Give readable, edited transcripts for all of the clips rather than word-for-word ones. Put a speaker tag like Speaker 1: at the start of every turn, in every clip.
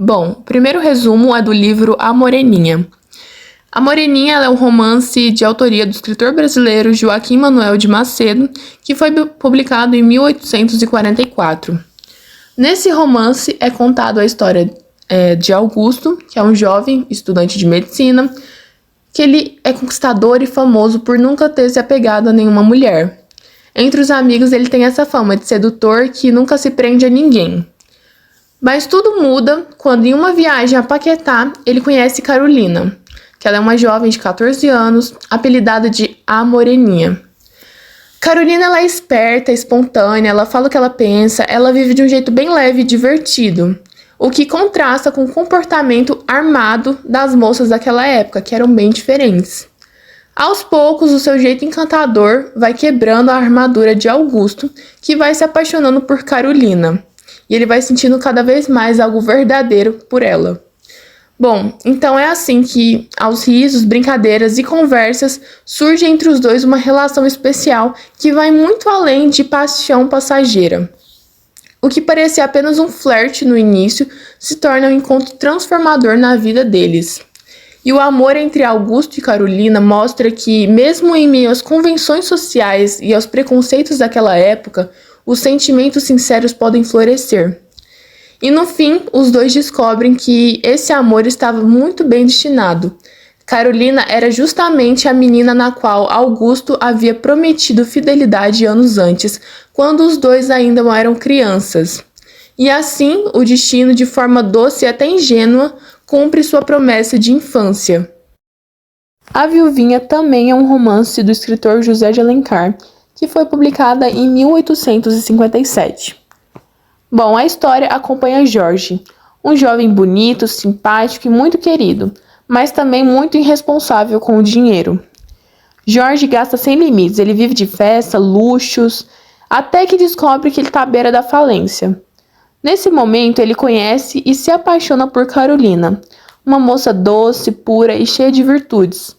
Speaker 1: Bom, o primeiro resumo é do livro A Moreninha. A Moreninha ela é um romance de autoria do escritor brasileiro Joaquim Manuel de Macedo, que foi publicado em 1844. Nesse romance é contado a história de Augusto, que é um jovem estudante de medicina, que ele é conquistador e famoso por nunca ter se apegado a nenhuma mulher. Entre os amigos ele tem essa fama de sedutor que nunca se prende a ninguém. Mas tudo muda quando em uma viagem a Paquetá ele conhece Carolina, que ela é uma jovem de 14 anos, apelidada de A Moreninha. Carolina ela é esperta, espontânea, ela fala o que ela pensa, ela vive de um jeito bem leve e divertido, o que contrasta com o comportamento armado das moças daquela época, que eram bem diferentes. Aos poucos, o seu jeito encantador vai quebrando a armadura de Augusto, que vai se apaixonando por Carolina, e ele vai sentindo cada vez mais algo verdadeiro por ela. Bom, então é assim que, aos risos, brincadeiras e conversas, surge entre os dois uma relação especial que vai muito além de paixão passageira. O que parecia apenas um flerte no início se torna um encontro transformador na vida deles. E o amor entre Augusto e Carolina mostra que, mesmo em meio às convenções sociais e aos preconceitos daquela época, os sentimentos sinceros podem florescer. E no fim, os dois descobrem que esse amor estava muito bem destinado. Carolina era justamente a menina na qual Augusto havia prometido fidelidade anos antes, quando os dois ainda eram crianças. E assim, o destino, de forma doce e até ingênua, cumpre sua promessa de infância. A Viuvinha também é um romance do escritor José de Alencar, que foi publicada em 1857. Bom, a história acompanha Jorge, um jovem bonito, simpático e muito querido, mas também muito irresponsável com o dinheiro. Jorge gasta sem limites, ele vive de festa, luxos, até que descobre que ele está à beira da falência. Nesse momento, ele conhece e se apaixona por Carolina, uma moça doce, pura e cheia de virtudes.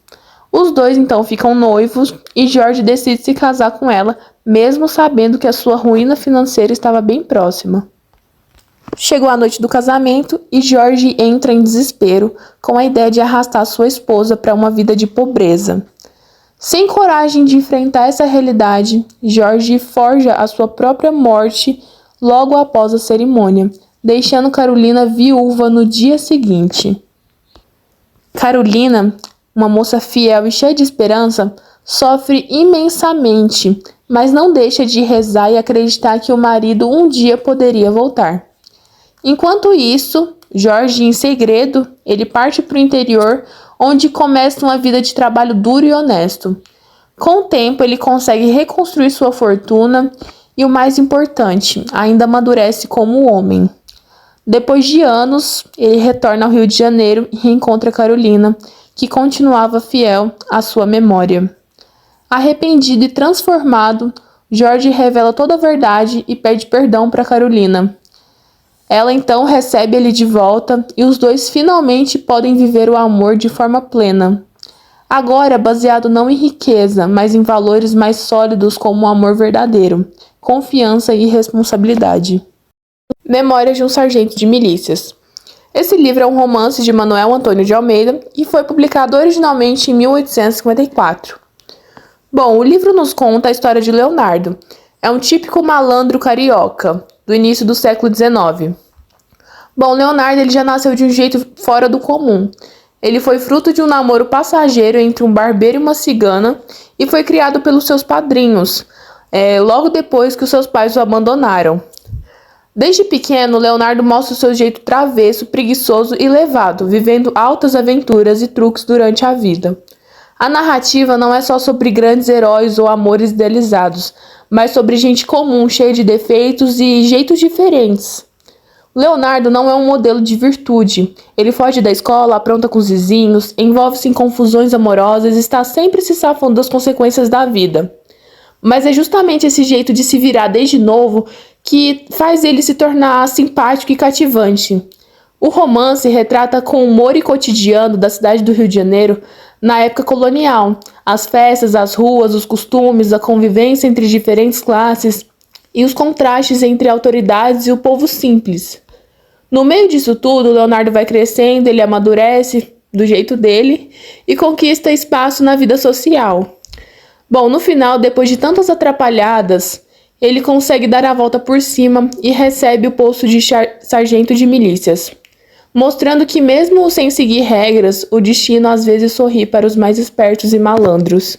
Speaker 1: Os dois então ficam noivos e Jorge decide se casar com ela, mesmo sabendo que a sua ruína financeira estava bem próxima. Chegou a noite do casamento e Jorge entra em desespero com a ideia de arrastar sua esposa para uma vida de pobreza. Sem coragem de enfrentar essa realidade, Jorge forja a sua própria morte logo após a cerimônia, deixando Carolina viúva no dia seguinte. Carolina, uma moça fiel e cheia de esperança, sofre imensamente, mas não deixa de rezar e acreditar que o marido um dia poderia voltar. Enquanto isso, Jorge, em segredo, ele parte para o interior, onde começa uma vida de trabalho duro e honesto. Com o tempo, ele consegue reconstruir sua fortuna e, o mais importante, ainda amadurece como homem. Depois de anos, ele retorna ao Rio de Janeiro e reencontra Carolina, que continuava fiel à sua memória. Arrependido e transformado, Jorge revela toda a verdade e pede perdão para Carolina. Ela então recebe ele de volta e os dois finalmente podem viver o amor de forma plena. Agora baseado não em riqueza, mas em valores mais sólidos como o amor verdadeiro, confiança e responsabilidade. Memórias de um sargento de milícias. Esse livro é um romance de Manuel Antônio de Almeida e foi publicado originalmente em 1854. Bom, o livro nos conta a história de Leonardo. É um típico malandro carioca, do início do século XIX. Bom, Leonardo ele já nasceu de um jeito fora do comum. Ele foi fruto de um namoro passageiro entre um barbeiro e uma cigana e foi criado pelos seus padrinhos, logo depois que os seus pais o abandonaram. Desde pequeno, Leonardo mostra o seu jeito travesso, preguiçoso e levado, vivendo altas aventuras e truques durante a vida. A narrativa não é só sobre grandes heróis ou amores idealizados, mas sobre gente comum, cheia de defeitos e jeitos diferentes. Leonardo não é um modelo de virtude. Ele foge da escola, apronta com os vizinhos, envolve-se em confusões amorosas e está sempre se safando das consequências da vida. Mas é justamente esse jeito de se virar desde novo que faz ele se tornar simpático e cativante. O romance retrata com humor e cotidiano da cidade do Rio de Janeiro na época colonial, as festas, as ruas, os costumes, a convivência entre diferentes classes e os contrastes entre autoridades e o povo simples. No meio disso tudo, o Leonardo vai crescendo, ele amadurece do jeito dele e conquista espaço na vida social. Bom, no final, depois de tantas atrapalhadas, ele consegue dar a volta por cima e recebe o posto de sargento de milícias, mostrando que mesmo sem seguir regras, o destino às vezes sorri para os mais espertos e malandros.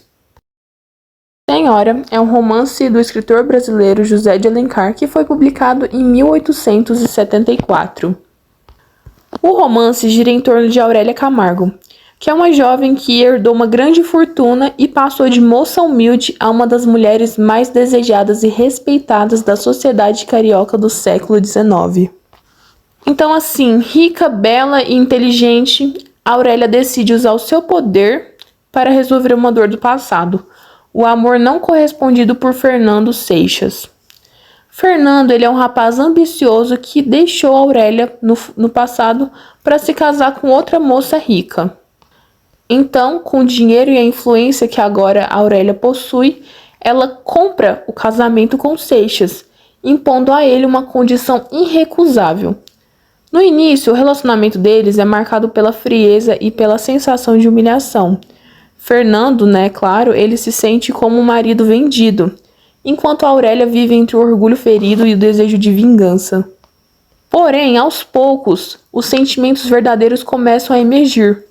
Speaker 1: Senhora é um romance do escritor brasileiro José de Alencar que foi publicado em 1874. O romance gira em torno de Aurélia Camargo, que é uma jovem que herdou uma grande fortuna e passou de moça humilde a uma das mulheres mais desejadas e respeitadas da sociedade carioca do século XIX. Então, assim, rica, bela e inteligente, Aurélia decide usar o seu poder para resolver uma dor do passado, o amor não correspondido por Fernando Seixas. Fernando, ele é um rapaz ambicioso que deixou Aurélia no passado para se casar com outra moça rica. Então, com o dinheiro e a influência que agora a Aurélia possui, ela compra o casamento com Seixas, impondo a ele uma condição irrecusável. No início, o relacionamento deles é marcado pela frieza e pela sensação de humilhação. Fernando, claro, ele se sente como um marido vendido, enquanto Aurélia vive entre o orgulho ferido e o desejo de vingança. Porém, aos poucos, os sentimentos verdadeiros começam a emergir.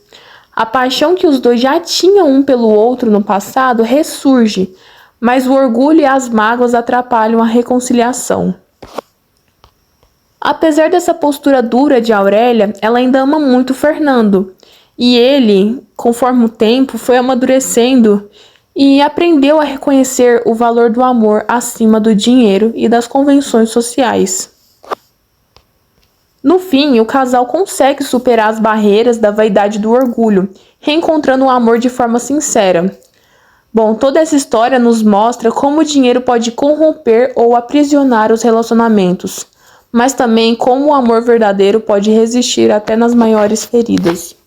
Speaker 1: A paixão que os dois já tinham um pelo outro no passado ressurge, mas o orgulho e as mágoas atrapalham a reconciliação. Apesar dessa postura dura de Aurélia, ela ainda ama muito Fernando, e ele, conforme o tempo, foi amadurecendo e aprendeu a reconhecer o valor do amor acima do dinheiro e das convenções sociais. No fim, o casal consegue superar as barreiras da vaidade e do orgulho, reencontrando o amor de forma sincera. Bom, toda essa história nos mostra como o dinheiro pode corromper ou aprisionar os relacionamentos, mas também como o amor verdadeiro pode resistir até nas maiores feridas.